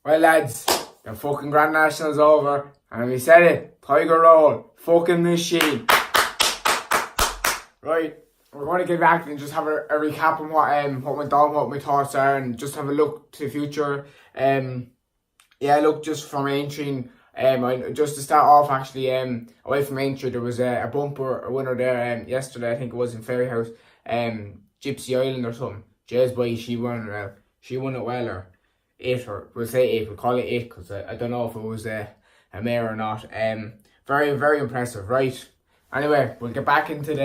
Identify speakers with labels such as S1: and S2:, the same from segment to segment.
S1: Well, lads, the fucking Grand National's over, and we said it, Tiger Roll, fucking machine. Right, we're going to get back and just have a recap on what went on, what my thoughts are, and just have a look to the future. Look, just from Aintree, just to start off, actually, away from Aintree, there was a bumper winner there yesterday. I think it was in Ferryhouse, Gypsy Island or something. Jay's boy, she won it well, or it, or we'll say it, we'll call it it, because I don't know if it was a mare or not. Very, very impressive, right? Anyway, we'll get back into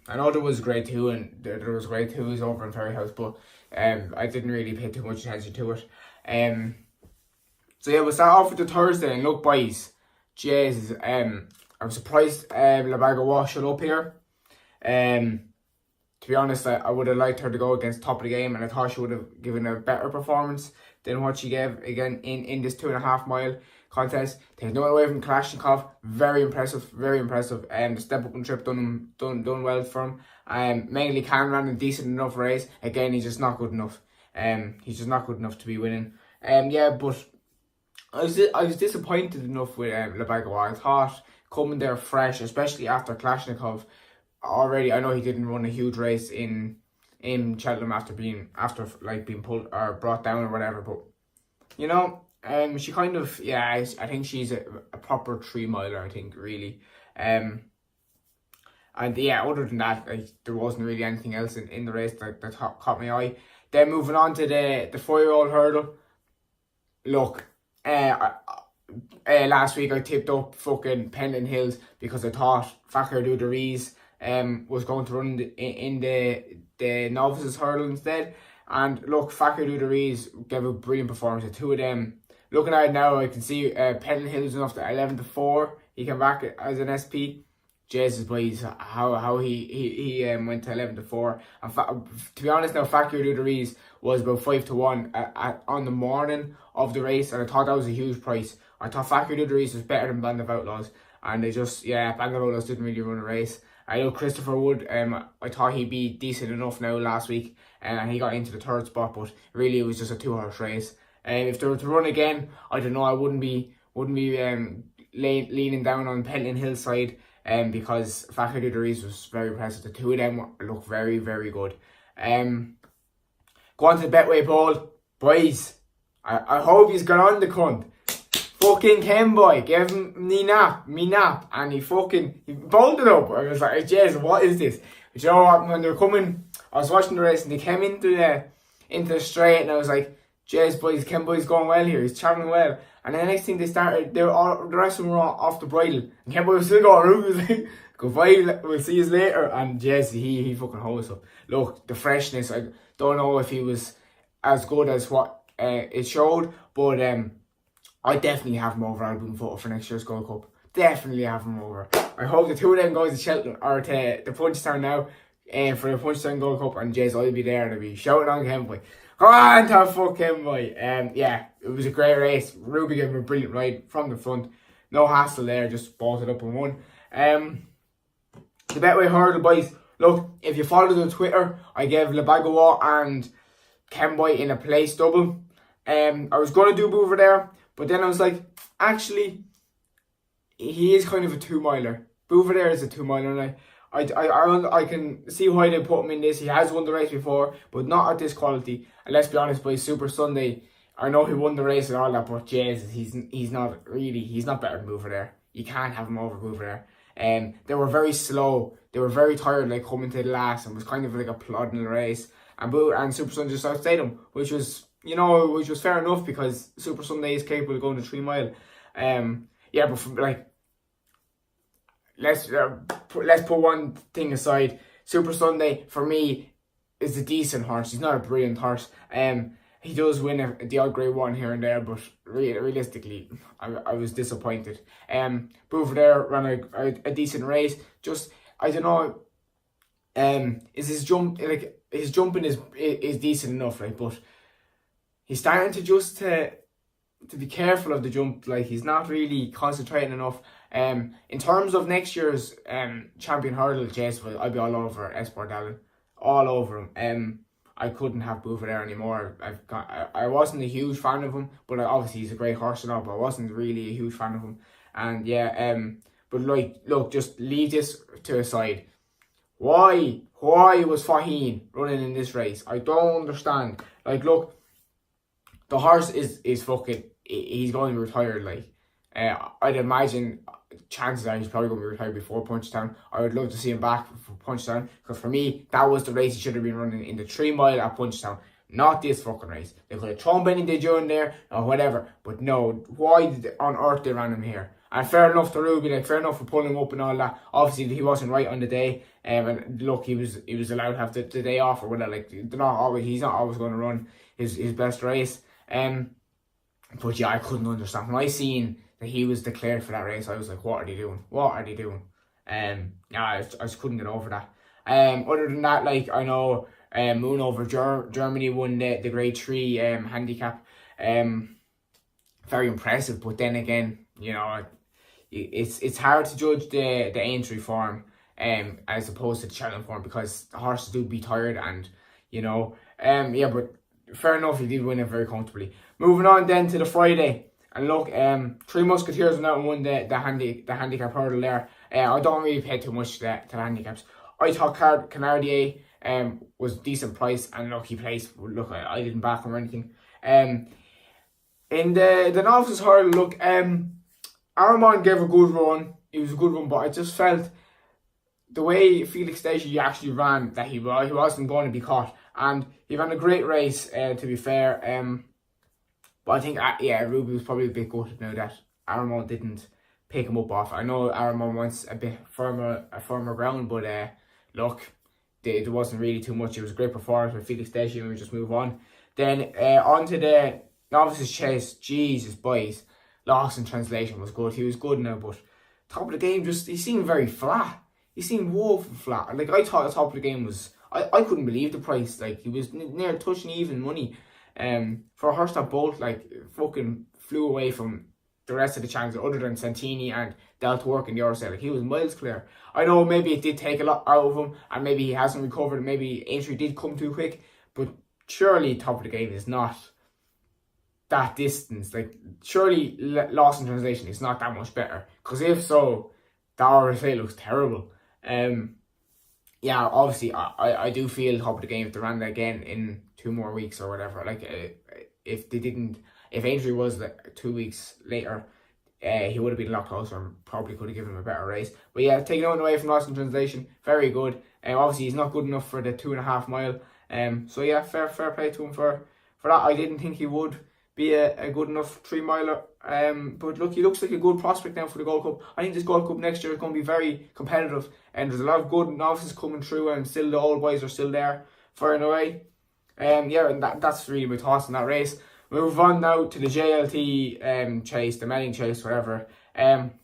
S1: I know there was grade 2 and there was grade 2s over in Ferryhouse, but I didn't really pay too much attention to it. So yeah, we'll start off with the Thursday, and look, boys, Jesus, I'm surprised Labaga shut up here. To be honest, I would have liked her to go against top of the game, and I thought she would have given a better performance than what she gave again in this 2.5 mile contest. Take no away from Kalashnikov, very impressive, very impressive. The step up and trip done well for him. Mainly Cam ran a decent enough race. Again, he's just not good enough. He's just not good enough to be winning. But I was disappointed enough with Labaga. I thought coming there fresh, especially after Kalashnikov. Already, I know he didn't run a huge race in Cheltenham after being pulled or brought down or whatever, but you know, she kind of, I think she's a proper 3 miler, I think, really. And yeah, other than that, there wasn't really anything else in the race that caught my eye. Then moving on to the 4-year-old hurdle. Look, last week I tipped up fucking Pendant Hills because I thought Fakir Dudariz was going to run in the novices hurdle instead, and look, Fakir Dudariz gave a brilliant performance. The two of them, looking at it now, I can see Pendant Hills went off to 11-4. He came back as an SP. Jesus, boys, how he went to 11-4. And to be honest, now Fakir Dudariz was about 5-1 on the morning of the race, and I thought that was a huge price. I thought Fakir Dudariz was better than Band of Outlaws, and Band of Outlaws didn't really run a race. I know Christopher Wood, I thought he'd be decent enough now last week, and he got into the 3rd spot, but really it was just a 2-horse race. If they were to run again, I don't know, I wouldn't be leaning down on Pendant Hill's side, because Fakir Dudariz was very impressive. The two of them look very, very good. Go on to the Betway Bowl. Boys, I hope he's got on the cunt. Fucking Ken boy gave him me nap, and he bowled it up. I was like, Jesus, what is this? But you know what, when they were coming, I was watching the race and they came into the straight, and I was like, Jesus, boys, Ken boy's going well here, he's travelling well. And then the next thing the rest of them were off the bridle, and Ken boy was still going, he was like, goodbye, we'll see you later. And Jesus, he fucking holds up. Look, the freshness, I don't know if he was as good as what it showed, but I definitely have him over Albion Photo for next year's Gold Cup. Definitely have him over. I hope the two of them guys to Cheltenham or to the Punchestown now for the Punchestown Gold Cup, and Jays, I'll be there and I'll be shouting on Ken boy. Come on, to fuck him boy. It was a great race. Ruby gave him a brilliant ride from the front. No hassle there, just bolted up and won. The Betway hurdle, boys. Look, if you followed on Twitter, I gave Labagawa and Ken boy in a place double. I was going to do Boover there, but then I was like, actually, he is kind of a 2-miler. Boover there is a 2-miler, and I can see why they put him in this. He has won the race before, but not at this quality. And let's be honest, boys, Super Sunday, I know he won the race and all that, but Jesus, he's not better than Boover there. You can't have him over Boover there. They were very slow. They were very tired, like coming to the last, and was kind of like a plod in the race. And Super Sunday just outstayed him, which was fair enough, because Super Sunday is capable of going to 3 mile. But let's put one thing aside. Super Sunday for me is a decent horse. He's not a brilliant horse. He does win the odd grade 1 here and there, but realistically, I was disappointed. Boover there ran a decent race. Just, I don't know. Is his jumping is decent enough, right? But he's starting to be careful of the jump. Like, he's not really concentrating enough. In terms of next year's champion hurdle, Jace, I'll be all over Esport Allen, all over him. I couldn't have Boover there anymore. I wasn't a huge fan of him, but obviously he's a great horse and all, but I wasn't really a huge fan of him. And yeah, but like, look, just leave this to a side. Why was Faheen running in this race? I don't understand. Like, look, the horse is fucking, he's going to be retired. Like, I'd imagine chances are he's probably going to be retired before Punchestown. I would love to see him back for Punchestown, because for me, that was the race he should have been running, in the 3 mile at Punchestown, not this fucking race. They could have thrown Benny De June there or whatever, but no, why on earth they ran him here? And fair enough to Ruby, like, fair enough for pulling him up and all that. Obviously, he wasn't right on the day, and look, he was allowed to have the day off or whatever. Like, he's not always going to run his best race. But yeah, I couldn't understand when I seen that he was declared for that race. I was like, what are they doing? What are they doing? Yeah, I just couldn't get over that. Other than that, like, I know Moon over Germany won the Grade 3 handicap. Very impressive, but then again, you know, it's hard to judge the Aintree form as opposed to the Cheltenham form, because the horses do be tired, and you know, yeah, but fair enough, he did win it very comfortably. Moving on then to the Friday, and look, Three Musketeers went out and won the handicap hurdle there. I don't really pay too much to the handicaps. I thought Canardier was a decent price, and look, he placed. Look, I didn't back him or anything. In the novices hurdle, look, Aramon gave a good run. It was a good run, but I just felt the way Felix Station actually ran, that he wasn't going to be caught, and he ran a great race. To be fair, but I think yeah, Ruby was probably a bit gutted now that Aramon didn't pick him up off. I know Aramon wants a bit firmer ground, but look, there wasn't really too much. It was a great performance by Felix Station. We just move on. Then on to the novices chase. Jesus, boys, lost in translation was good. He was good now, but top of the game, just he seemed very flat. He seemed woeful flat. Like, I thought the top of the game was, I couldn't believe the price. Like, he was near touching even money. For a horse that both like fucking flew away from the rest of the chances, other than Santini and Delta Work in the other side. Like, he was miles clear. I know maybe it did take a lot out of him, and maybe he hasn't recovered. Maybe Aintree did come too quick, but surely top of the game is not that distance. Like, surely lost in translation is not that much better, because if so, the RSA looks terrible. Yeah, obviously I do feel top of the game if they ran that again in 2 more weeks or whatever. Like, if Aintree was like 2 weeks later, he would have been a lot closer and probably could have given him a better race. But yeah, taking it away from lost in translation, very good. Obviously he's not good enough for the 2.5 mile. So yeah, fair play to him for that. I didn't think he would be a good enough 3 miler. But look, he looks like a good prospect now for the Gold Cup. I think this Gold Cup next year is going to be very competitive, and there's a lot of good novices coming through, and still the old boys are still there firing away. Yeah, and that's really my thoughts on that race. Move on now to the JLT chase, the Melling chase, whatever.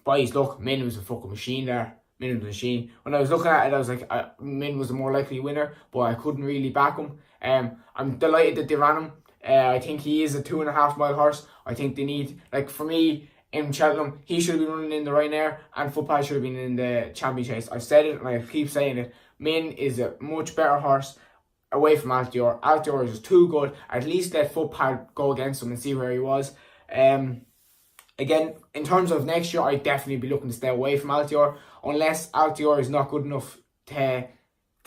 S1: Boys, look, Min was a fucking machine there. Min was a machine. When I was looking at it, I was like, Min was the more likely winner, but I couldn't really back him. I'm delighted that they ran him. I think he is a 2.5 mile horse. I think they need, like, for me, in Cheltenham, he should be running in the Ryanair, and Footpad should have been in the Champion Chase. I've said it and I keep saying it. Min is a much better horse away from Altior. Altior is just too good. At least let Footpad go against him and see where he was. Again, in terms of next year, I'd definitely be looking to stay away from Altior, unless Altior is not good enough to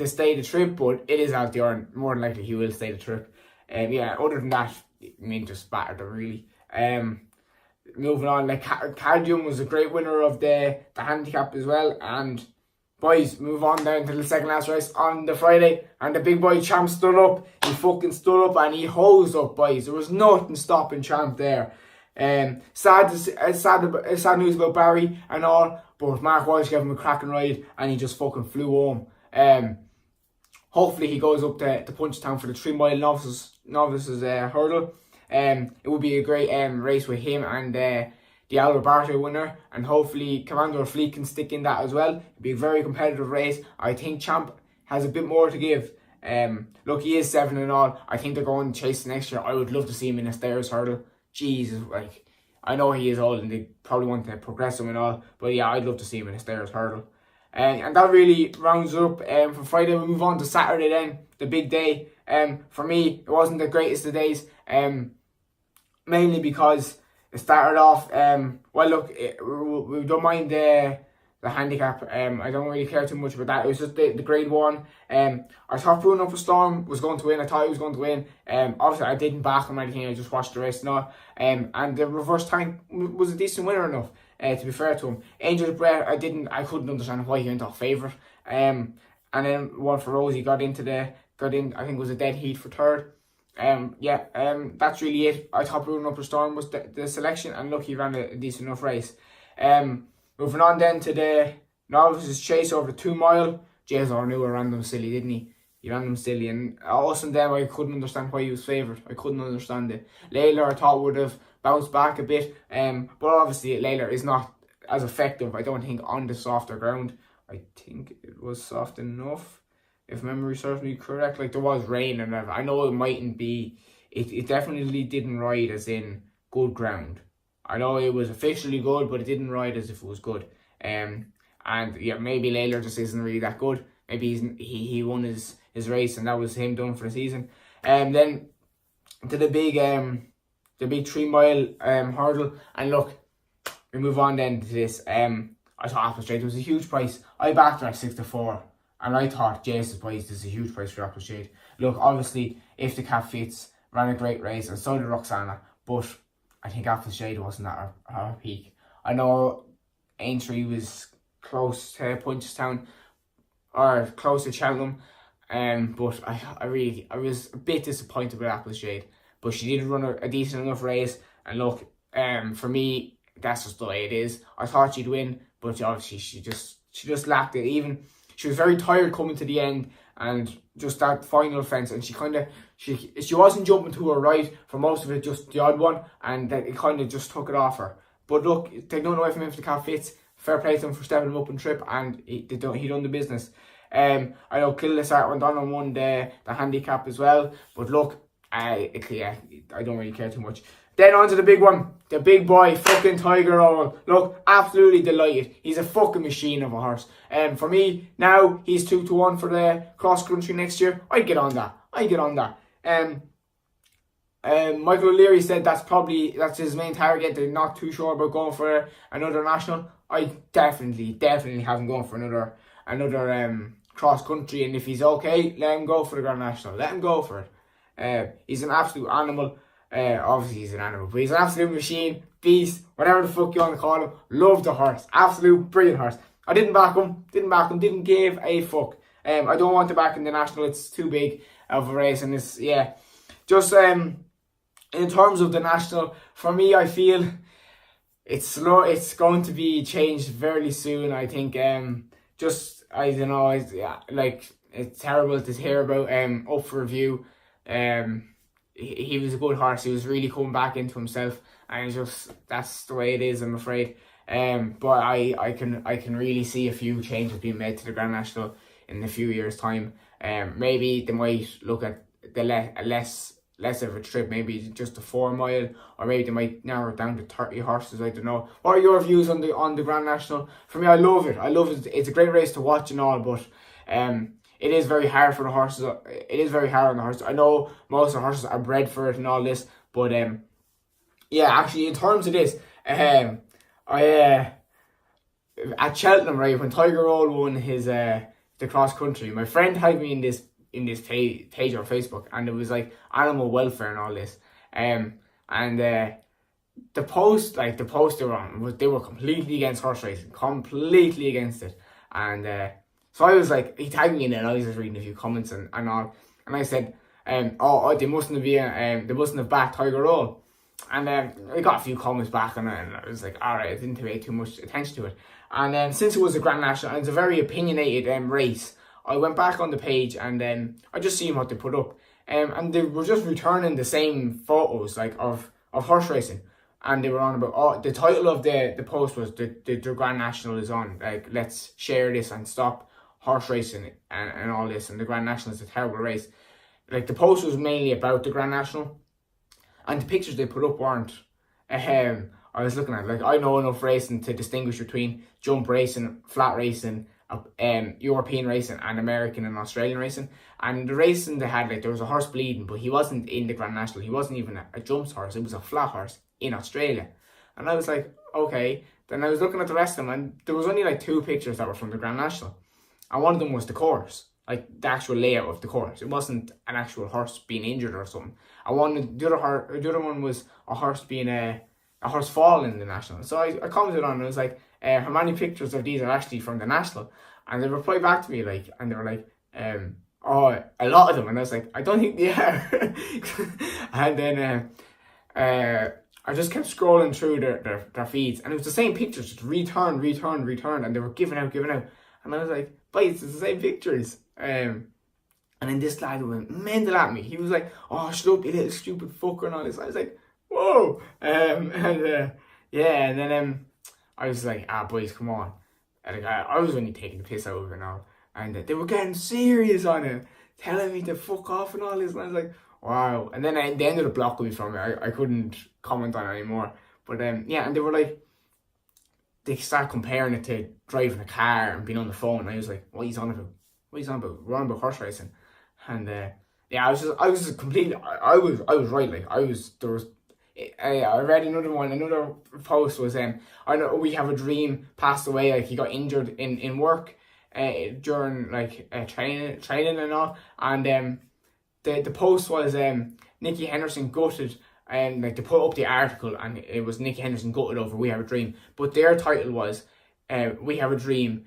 S1: stay the trip, but it is Altior, and more than likely he will stay the trip. Yeah, other than that, I mean, just battered them really. Moving on, like, Cadmium was a great winner of the handicap as well. And boys, move on down to the second last race on the Friday, and the big boy Champ stood up. He fucking stood up and he hosed up, boys. There was nothing stopping Champ there. Sad news about Barry and all, but Mark Walsh gave him a cracking ride and he just fucking flew home. Hopefully he goes up to Punchestown for the 3 mile novices hurdle. It would be a great race with him and the Albert Barter winner, and hopefully Commander Fleet can stick in that as well. It'd be a very competitive race. I think Champ has a bit more to give. Look, he is 7 and all. I think they're going to chase next year. I would love to see him in a stairs hurdle. Jesus, like, I know he is old and they probably want to progress him and all, but yeah, I'd love to see him in a stairs hurdle. And that really rounds up for Friday. We move on to Saturday then, the big day. For me, it wasn't the greatest of days. Mainly because it started off. Well, look, we don't mind the handicap. I don't really care too much about that. It was just the grade 1. I thought Bruno up a Storm was going to win. I thought he was going to win. Obviously I didn't back him or anything. I just watched the race and all. And the reverse tank was a decent winner enough. To be fair to him, Angel Brett, I couldn't understand why he went off favourite. And then one for Rosie got in. I think it was a dead heat for third. That's really it. I thought Bruno Upper Storm was the selection, and look, he ran a decent enough race. Moving on then to the novices chase over the 2 mile. Jason knew ran them silly, didn't he? He ran them silly, and us and them, I couldn't understand why he was favoured. I couldn't understand it. Layla, I thought, would have bounced back a bit, but obviously Layla is not as effective, I don't think, on the softer ground. I think it was soft enough, if memory serves me correct. Like, there was rain, and I know it mightn't be. It definitely didn't ride as in good ground. I know it was officially good, but it didn't ride as if it was good. And yeah, maybe Layla just isn't really that good. Maybe he won his race, and that was him done for the season. Then to the big 3 mile hurdle, and look, we move on then to this. I thought Apple Shade was a huge price. I backed her at 6-4, and I thought Jason's price is a huge price for Apple Shade. Look, obviously, if the cap fits, ran a great race, and so did Roxana, but I think Apple Shade wasn't at her peak. I know Aintree was close to Punchestown, or close to Cheltenham, but I was a bit disappointed with Apple Shade. But she did run a decent enough race, and look, for me, that's just the way it is. I thought she'd win, but obviously she just lacked it. Even she was very tired coming to the end, and just that final fence, and she wasn't jumping to her right for most of it, just the odd one, and that it kind of just took it off her. But look, take nothing away from him if the cap fits. Fair play to him for stepping him up and trip, and he done the business. I know Kildesart went on and won the handicap as well, but look, I don't really care too much. Then on to the big one, the big boy, fucking Tiger Roll. Look, absolutely delighted. He's a fucking machine of a horse. For me, now he's 2-1 for the cross country next year. I'd get on that. Michael O'Leary said that's his main target. They're not too sure about going for another national. I definitely have him going for another cross country, and if he's okay, let him go for the Grand National. Let him go for it. He's an absolute animal. Obviously he's an animal, but he's an absolute machine, beast, whatever the fuck you want to call him. Love the horse, absolute brilliant horse. I didn't back him, didn't give a fuck. I don't want to back in the national, it's too big of a race, and it's, yeah. Just in terms of the national, for me, I feel it's going to be changed very soon. I think I don't know, it's terrible to hear about Up for Review. He was a good horse. He was really coming back into himself, and that's the way it is, I'm afraid. But I can really see a few changes being made to the Grand National in a few years' time. Maybe they might look at the less of a trip, maybe just a 4 mile, or maybe they might narrow it down to 30 horses. I don't know. What are your views on the Grand National? For me, I love it. It's a great race to watch and all, but it is very hard for the horses. It is very hard on the horses. I know most of the horses are bred for it and all this, but yeah, actually, in terms of this, at Cheltenham, right, when Tiger Roll won his the cross country, my friend had me in this page on Facebook, and it was like animal welfare and all this, and the post they were on, they were completely against horse racing, completely against it, and so I was like, he tagged me in it, and I was just reading a few comments and all, and I said, they mustn't have backed Tiger Roll, and I got a few comments back, and I was like, alright, I didn't pay too much attention to it, and since it was a Grand National and it's a very opinionated race, I went back on the page, and I just seen what they put up, and they were just returning the same photos of horse racing, and they were on about, the title of the post was the Grand National is on, like, let's share this and stop horse racing and all this, and the Grand National is a terrible race. Like, the post was mainly about the Grand National, and the pictures they put up weren't. I was looking at, like, I know enough racing to distinguish between jump racing, flat racing, European racing and American and Australian racing. And the racing they had, like, there was a horse bleeding, but he wasn't in the Grand National. He wasn't even a jumps horse. It was a flat horse in Australia. And I was like, okay. Then I was looking at the rest of them, and there was only like 2 pictures that were from the Grand National. And one of them was the course, like the actual layout of the course. It wasn't an actual horse being injured or something. The other one was a horse being a horse falling in the National. So I commented on it, and I was like, how many pictures of these are actually from the National? And they replied back to me, like, and they were like, oh, a lot of them. And I was like, I don't think they are. And then I just kept scrolling through their feeds, and it was the same pictures, just returned, and they were giving out. And I was like, it's the same pictures. And then this lad went mental at me. He was like, oh, shut up, you little stupid fucker, and all this. I was like, whoa. And then I was like, boys, come on. And I was only taking the piss out of it now. And they were getting serious on it, telling me to fuck off and all this. And I was like, wow. And then they ended up blocking me from it. I couldn't comment on it anymore. But yeah, and they were like, they started comparing it to driving a car and being on the phone. And I was like, what are you on about? We're on about horse racing. And yeah, I was just completely, I was right. Like, I read another post was, I know We Have a Dream passed away. Like, he got injured in work during like training and all. And the post was Nicky Henderson gutted, and like, to put up the article, and it was Nicky Henderson gutted over We Have a Dream, but their title was We Have a Dream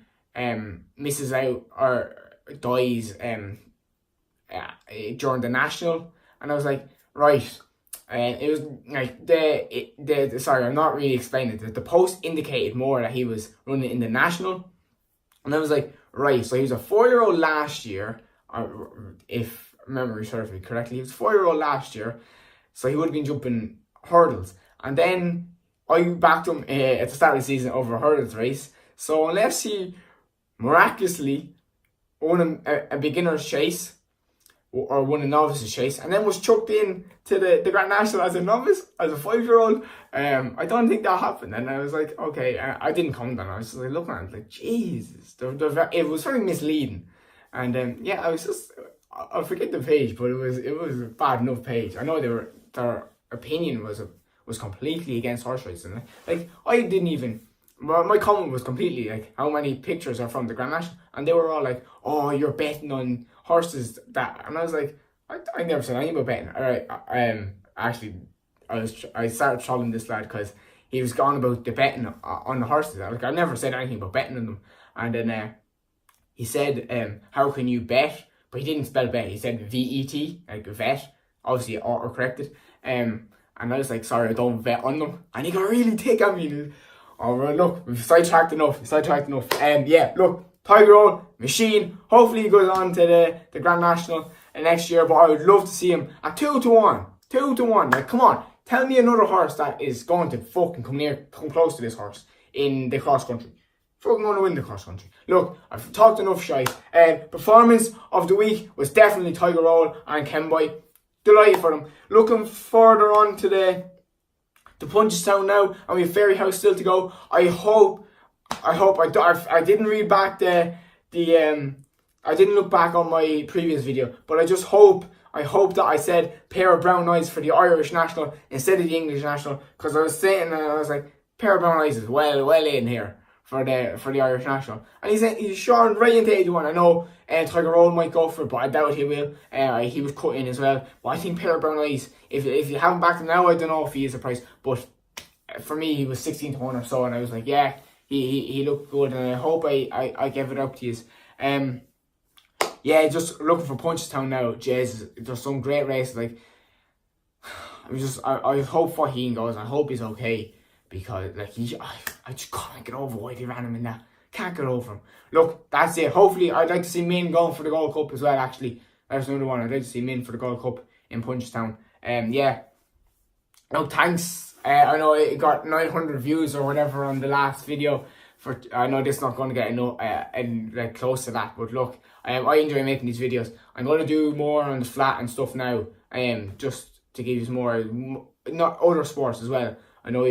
S1: misses out or dies during the National. And I was like, right. It was like sorry, I'm not really explaining it. The post indicated more that he was running in the National, and I was like, right. So he was a 4-year-old last year, if memory serves me correctly. He was 4-year-old last year, so he would have been jumping hurdles. And then I backed him at the start of the season over a hurdles race. So unless he miraculously won a beginner's chase or won a novice's chase, and then was chucked in to the Grand National as a novice, as a 5-year-old, I don't think that happened. And I was like, okay, I didn't comment on it. I was just like looking at it, like, Jesus, it was very misleading. And yeah, I forget the page, but it was a bad enough page. I know their opinion was completely against horse racing. Like, I didn't even, my comment was completely like, how many pictures are from the Grand National? And they were all like, oh, you're betting on horses that. And I was like, I never said anything about betting. All right, actually, I started trolling this lad because he was gone about the betting on the horses. Like, I never said anything about betting on them. And then he said, how can you bet? But he didn't spell bet. He said V-E-T, like vet. Obviously, auto-corrected. And I was like, sorry, I don't bet on them. And he got really tick at me. Oh, well, look, we've sidetracked enough. Yeah, look, Tiger Roll, machine. Hopefully he goes on to the Grand National next year. But I would love to see him at 2-1. 2-1. Like, come on. Tell me another horse that is going to fucking come close to this horse in the cross country. Fucking going to win the cross country. Look, I've talked enough shite. Performance of the week was definitely Tiger Roll and Kemboy. Delighted for them. Looking further on to the Punchestown now, and we have Fairy House still to go. I hope I didn't read back I didn't look back on my previous video, but I hope that I said pair of brown eyes for the Irish National instead of the English National, because I was saying, and I was like, pair of brown eyes is well in here for the Irish National. And he's shortened right into 81. I know Tiger Roll might go for it, but I doubt he will. He was cut in as well. But I think pair of brown eyes, if you haven't backed him now, I don't know if he is a price. But for me, he was 16-1 or so, and I was like, yeah, he looked good, and I hope I gave it up to you. Yeah, just looking for Punchestown now. Jesus, there's some great races. Like, I hope Faheen goes. I hope he's okay, because like I just can't get over why they ran him in that. Can't get over him. Look, that's it. Hopefully, I'd like to see Min going for the Gold Cup as well. Actually, that's another one. I'd like to see Min for the Gold Cup in Punchestown. Yeah. No, thanks. I know it got 900 views or whatever on the last video. I know this is not going to get like close to that, but look, I enjoy making these videos. I'm going to do more on the flat and stuff now, just to give you more, not other sports as well. I know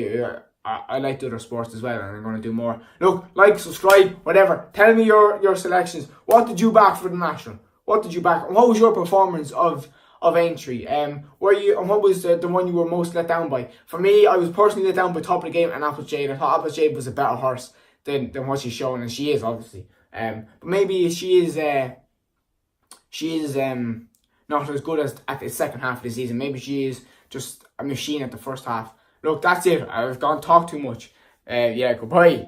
S1: I like the other sports as well, and I'm going to do more. Look, like, subscribe, whatever. Tell me your selections. What did you back for the national? What did you back? And what was your performance of Aintree? Were you, and what was the one you were most let down by? For me, I was personally let down by Top of the Game and Apple Jade. I thought Apple Jade was a better horse than what she's shown, and she is, obviously. But maybe she is not as good as at the second half of the season. Maybe she is just a machine at the first half. Look, that's it. I've gone talk too much. Yeah, goodbye.